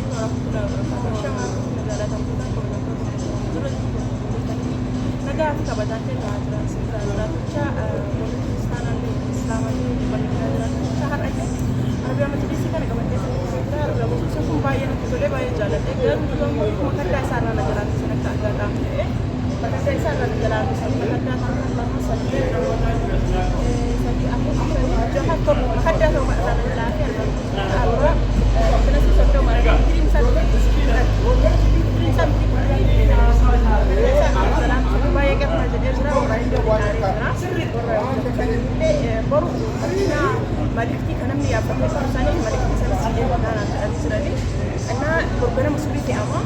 عليكم ورحمة الله وبركاته. شكرا نزالة تنفذا كنا نزل نجاة كبدات الهجرة سنتنا تجا بلوچستان الإسلام البلد شهر أجل أربعة مجلسي كان كمان كذا أربعة مجلسي كم باين كله باين جالت إذا كم مكان سارنا نجارات سنة كأجا مكان سارنا نجارات سنة كأجا الله مسلم سني أكو جهة كم مكان سارنا نجارات أربعة كنا سنة مرة كريم سنة كريم سنة بايك أنا جدير سنا وراي سنا برو أنا مالكتي كنا مليا بس سنة مالكتي سنة سيدي وأنا سنة أنا برجنا مسؤوليتي أما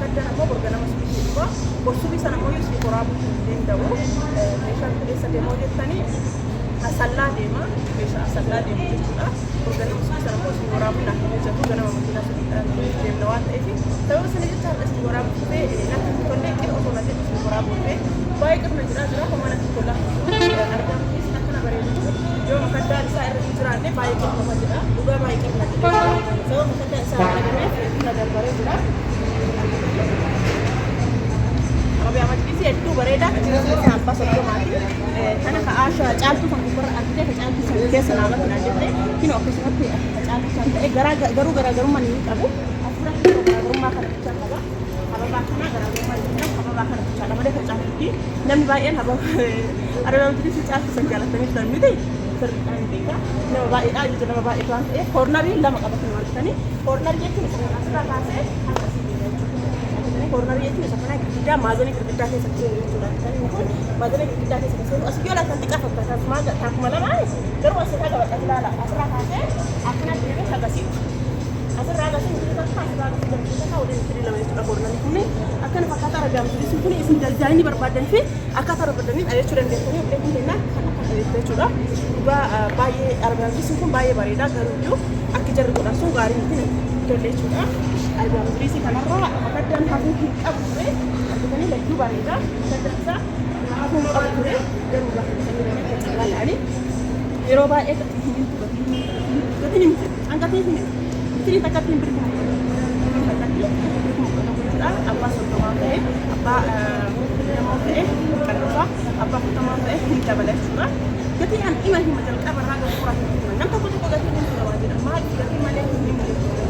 مكان أما برجنا مسؤوليتي هو برسولي سنة ما يسوي قراب دين داو مشان لسه دموجة تاني أصلا ديما مش أصلا ديما جدا برجنا مسؤولي سنة ما يسوي قراب نحن جاتو جنا ممكن نسوي ديم نوات إيه تبغى سنة جدا أسوي قراب في نحن كنا كده أصلا جدا قراب في بايك أنا جرا كمان كلها أرجع إسنا كنا بريء جو مكان سائر جراني بايك أنا جرا دوبا بايك أنا جرا سو مكان سائر جراني كنا بريء جرا أبي أمد بيسي أدو بريء دا سامبا سبتو ماتي أنا كأشة جالتو فنكبر أكيد كجالتو سنكيس سنامة ناجدة كينو أكيد سنتي جالتو سنتي غرو ماني أبو أفرح غرو ما كنا كجالتو أبا باكنا غرو ماني أبا باكنا كجالتو ما ده كجالتو نمي باين أبا أنا لو تريد تجالس سنجالة تاني ترميدي ترمي ديكا نمي باين أجد نمي باين كمان إيه كورنا بيه لا مقابل كمان تاني كورنا بيه كم سنة أسرع كاسة كورنا بيه كم سنة كده مازني كده كده سكسي تاني مازني كده كده سكسي أسيو لا تنتقى فكرة ما تاك مالا ما هي كرو أسرع كده لا لا أسرع كاسة أكنا بيه كاسة أسرع كاسة كده أسرع كاسة كده كده ودين كده لما يشتغل كورنا بيه أكنا فكرة رجع مجلس يكوني اسم جالجاني بربادن فيه أكثر بدنين أيه شو رندي كوني بلكن هنا أيه شو با باي أربعة مجلس يكون باي بريدا كاروديو أكيد جرب كنا سو غاري نتين كله شو أربعة مجلس كنا را مكان هافون أبوه أكيد لجوا بريدا كذا هافون أبوه جرب كنا يعني يروبا إيه كتير أنك كتير تكتير بريدا apa sottomate apa namote kanusa apa kutamate hinta balas juga jadi an imah majal kabar raga kurang nam takut ko gati ni lawadi ma gati male ni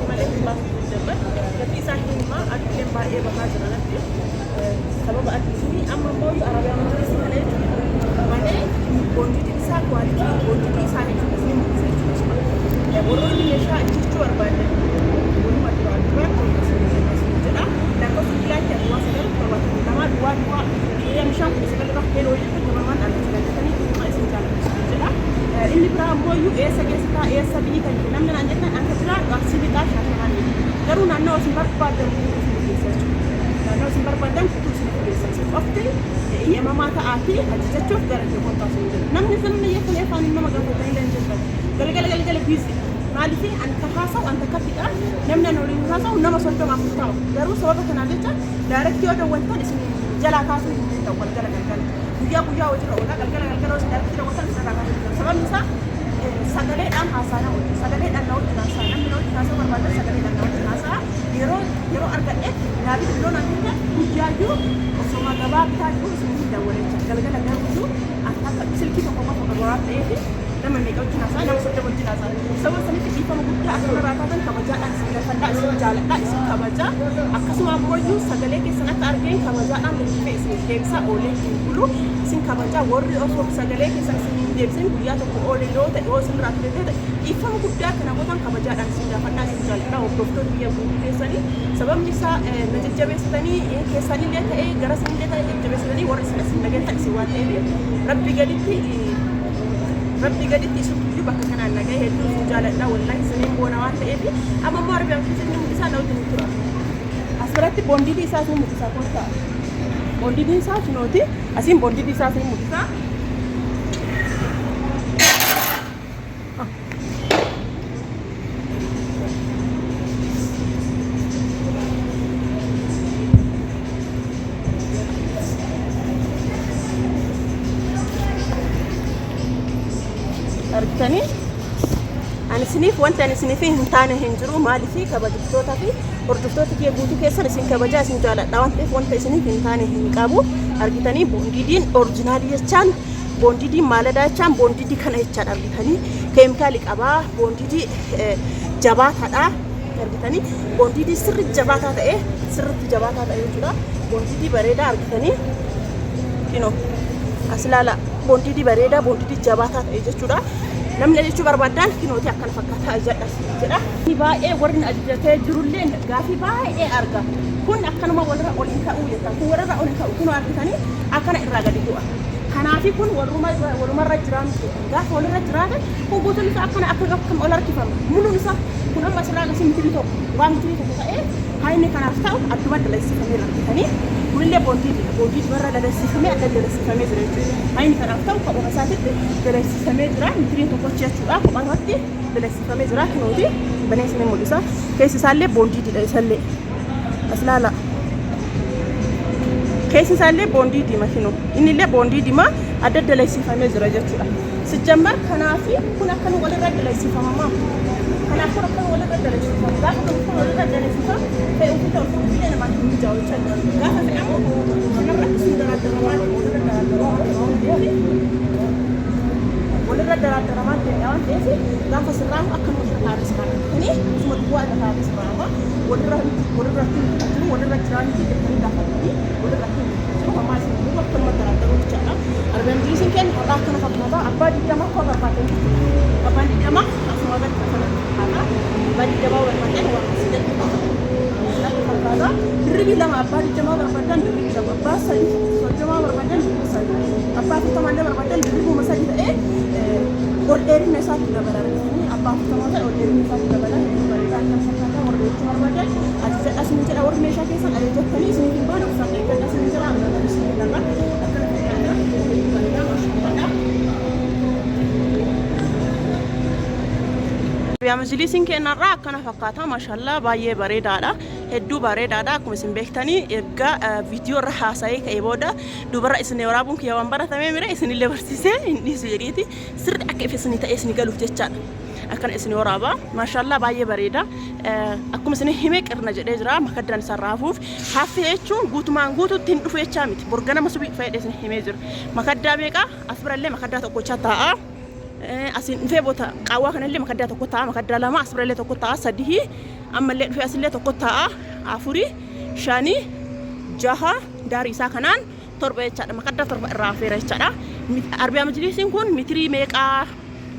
male ba jabat gati sahin ma adle ba e ba hajra nanti sabab atini amma boy arabia majlis male mane bondi sa quality bondi sa ni ni boro ni mesha chichu arbane boro madra arbane لكن في لا تواصل طبعا كمان واحد هي مشان بسبب راح كيلو يجي كمان على الثاني ما اسمه كان جلا اللي برام بويو ايه سجستا ايه سبي كان نمنا عندنا انك ترى اكسي بتاع كمان قالوا انه سمبر بعدم انه سمبر بعدم افتي يا ماما تاعتي هتشوف درجه متصل نمنا زمن يكون يفهم ما قالوا لين قال بيزي مالتي أن تخاصة وأن تكتئة نمنا نوري خاصة ونما صلتم عم تتاو دارو سببك نالجا دارك يودا وانتان اسم جلا كاسو تقول جلا بيا وجرا ولا قال دارك كده وصل سبب نسا سجلة أم حسنا سجلة أن نود ناسا نمنا نود ناسا بربادة سجلة أن نود ناسا يرو أرجع نابي تلون أنتك بيجاجو وسما جباب تاجو سمي دولة قال دارو أنت سلكي تقوم بقرارات إيه لما نيجي ناسا نام سوتة بنتي ناسا سوى سنة في كيف مقولة أكثر راتبا كمجا أنسى فدا اسم جالة اسم كمجا أكثر ما بقولوا سجلة كسنة أرجين كمجا أم لكيف اسم ديمسا أولي يقولوا اسم كمجا ورد أصوب سجلة كسنة اسم ديمسا بيا تقول أولي لو تقول اسم راتبا كيف مقولة كنا بقولن كمجا أنسى فدا اسم جالة أو دكتور بيا بقولي سني سبب نسا نجد جبس تاني كسنة ليه تأي جرس ليه تأي جبس تاني ورس اسم نجد تأسيوات أيه ربي قدي تيسو يبقى كان أنا جاي هدو جالة لا والله سنين بونوات إيه أما ما أعرف أمشي سنين مكسا نود نتورا أسبرتي بوندي دي ساس مكسا كوتا بوندي دي ساس نودي أسيم بوندي دي ساس مكسا isiniif wanta isiniif hin taane hin jiru maaliif kabajtoota fi hordoftoota kee guutuu keessan isin kabajaa isin jaaladha waan ta'eef wanta isiniif hin taane hin qabu argitanii boondiidiin oriijinaalii jechaan boondiidiin maaladaa jechaan boondiidii kana jechaan argitanii keemikaali qabaa boondiidii jabaataadha argitanii boondiidii sirri jabaataa ta'e sirritti jabaataa ta'e jechuudha boondiidii bareedaa argitanii kino aslaala boondiidii bareedaa boondiidii jabaataa ta'e jechuudha namni jechuu barbaadan kinooti akkana fakkaataa jedha baay'ee warri ajajatee jirullee gaafii baay'ee arga kun akkanuma walirra olin ta'uu jettan kun walirra olin ta'uu kun argitanii akkana irraa gadi bu'a kanaafi kun walumarra jiraan gaafa walirra jiraatan kun guutuun isaa akkana akka ol harkifama muluun isaa kun amma asirraa agarsiin mitirii tokko waan mitirii tokko ta'ee haayinni kanaaf ta'u adduma dalagsifamee argitanii kunillee boondii barra dalagsifamee adda dalagsifamee jira jechuudha haayinni kanaaf ta'u kophaa isaatitti dalagsifamee jira mitiriin tokkochi jechuudha kophaa irratti dalagsifamee jira kinooti baneesni mul'isa keessi isaallee boondiidha isallee aslaala keessi isaallee boondiidima kino innillee boondiidima adda dalagsifamee jira jechuudha sijjammar kanaafi kun akkan walirra dalagsifamamaa kanaaf kun akkan walirra dalagsifama gaafa kun walirra dalagsifama ta'e uffata uffata namaatti hin mijaa'u jechuudha gaafa fe'amu kanarratti sun daraddaramaa walirra daraddaramaa ta'e waan ta'eef gaafa sirraamu akkan walirra taasifama kuni isuma duwwaa irra taasifama walirra jiraanitti jettanii gaafatanii walirra hamaa isin duuba akkanuma daraddaruu jechaadha arbaan biliisiin keenya hodhaa akkana fakkaata abbaa digdama akka barbaadan abbaan digdama asuma gadi akkana fakkaata abbaa digdamaa barbaadan waan asii gadi fakkaata dirribii lama abbaa digdamaa barbaadan dirribii lama abbaa sadii soddomaa barbaadan dirribii sadii abbaa afurtamaallee barbaadan dirribiuma sadii ta'ee ol dheerina isaatti dabala abbaa afurtamaa ta'e ol dheerina isaatti dabala bareedaa akkana fakkaata warra jechuu barbaadan ajajadha isin jedha warri meeshaa keessan ajajattanii isin hin baane uffata eeggadha isin jedha ammallee isin jedharra akkana fakkaata bareedaa maashaallah yaa majlisiin keenyarraa akkana fakkaata maashaallah baay'ee bareedaadha hedduu bareedaadha akkuma isin beektanii erga viidiyoo irra haasa'ee ka'ee booda dubarra isin waraabuun kiyya waan baratamee mire isinillee barsiisee hin dhiisu jedheeti sirri akka ifi isin ta'ee isin galuuf jechaadha akkana isin waraaba maashaallah baay'ee bareeda akkuma isin himee qirna jedhee jira makaddaan isaa raafuuf haffee jechuun guutumaan guutuutti hin dhufu jechaa miti borgana masubii fayyadee isin himee jira makaddaa beeqa as birallee makaddaa tokkochaa taa'a asin dhufee boota qaawwaa kanallee makaddaa tokko taa'a makaddaa lama as birallee tokko taa'a sadii ammallee dhufee asillee tokko taa'a afurii shanii jaha daarii isaa kanaan torba jechaadha makaddaa torba irraa hafeera jechaadha arbiyaa majlisiin kun mitirii meeqaa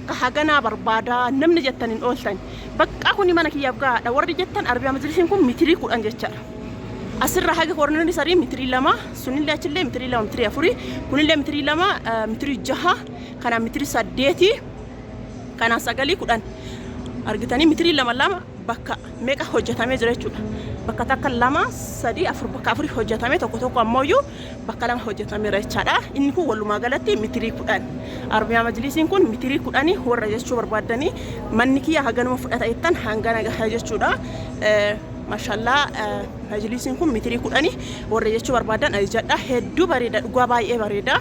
kahaganaa barbaada namni jettaniin ooltan bakka kuni mana kiyyaaf gaadha warri jettan arbiyaa majlisiin kun mitirii 10 jechaadha asirra haga kornoni sarii mitirii lama sunillee achillee mitirii lama mitirii afurii kunillee mitirii lama mitirii jaha kana mitirii 8 kana 9 10 argitanii mitirii lama bakka meeqa hojjetamee jira jechuudha bakka takka lama sadii afur bakka afurii hojjetamee tokko ammoo bakka lama hojjetameera jechaadha inni kun walumaa galatti mitirii 10 arbiyaa majlisiin kun mitirii 10 warra jechuu barbaadanii manni kiyya haganuma fudhata jettan hangana gahaa jechuudha maashaallah majlisiin kun mitirii 10 warra jechuu barbaadan ajajadha hedduu bareeda dhugaa baay'ee bareeda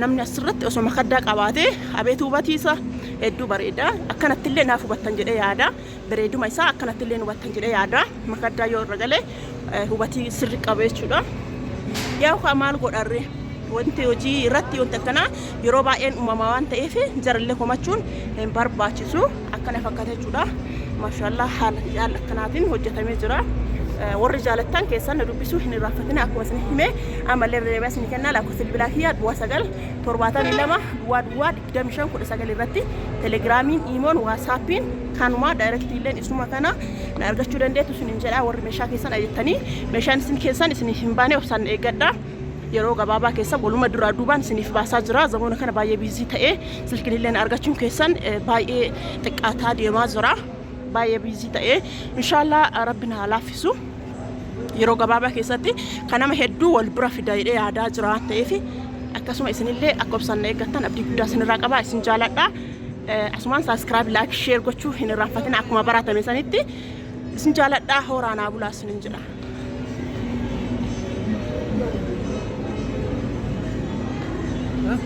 namni asirratti osoo makaddaa qabaatee abeetu hubatiisa hedduu bareeda akkanatti illee naaf hubattan jedhee yaada bareeduma isaa akkanatti illee hubattan jedhee yaada makaddaa yoo irra galee hubatii sirri qaba jechuudha yaa maal godharre wanti hojii irratti wanti akkana yeroo baay'een uumamaa waan ta'eef jarallee komachuun hin barbaachisu akkana fakkaata jechuudha maashaallah haala akkanaatiin hojjetamee jira warri jaalattan keessan dubbisuu hin raafatina akkuma isin hime amallee reebaa isin kenna lakkoofsa bilbilaa kiyya 972 irratti telegiraamiin iimoon waasaappiin kanuma daayirektii illeen isuma kana na argachuu dandeettu isin jedha warri meeshaa keessan ajattanii meeshaan isin keessan isin hin baane obsaan eeggadha yeroo gabaabaa keessa waluma duraa duubaan isiniif baasaa jira zamoona kana baay'ee biizii ta'ee silkiin illeen argachuun keessan baay'ee xiqqaataa deemaa jira baay'ee biizii ta'ee inshallah rabbina halaafisu yeroo gabaabaa keessatti kanama hedduu wal bira fida jedhee yaadaa jira waan ta'eef akkasuma isinillee akka obsaan eeggattan abdii guddaa isinirraa qaba isin jaaladha asumaan subscribe like share gochuu hin irraanfatina akkuma baratame sanitti isin jaaladha horaanaa bulaa isinin jedha Huh?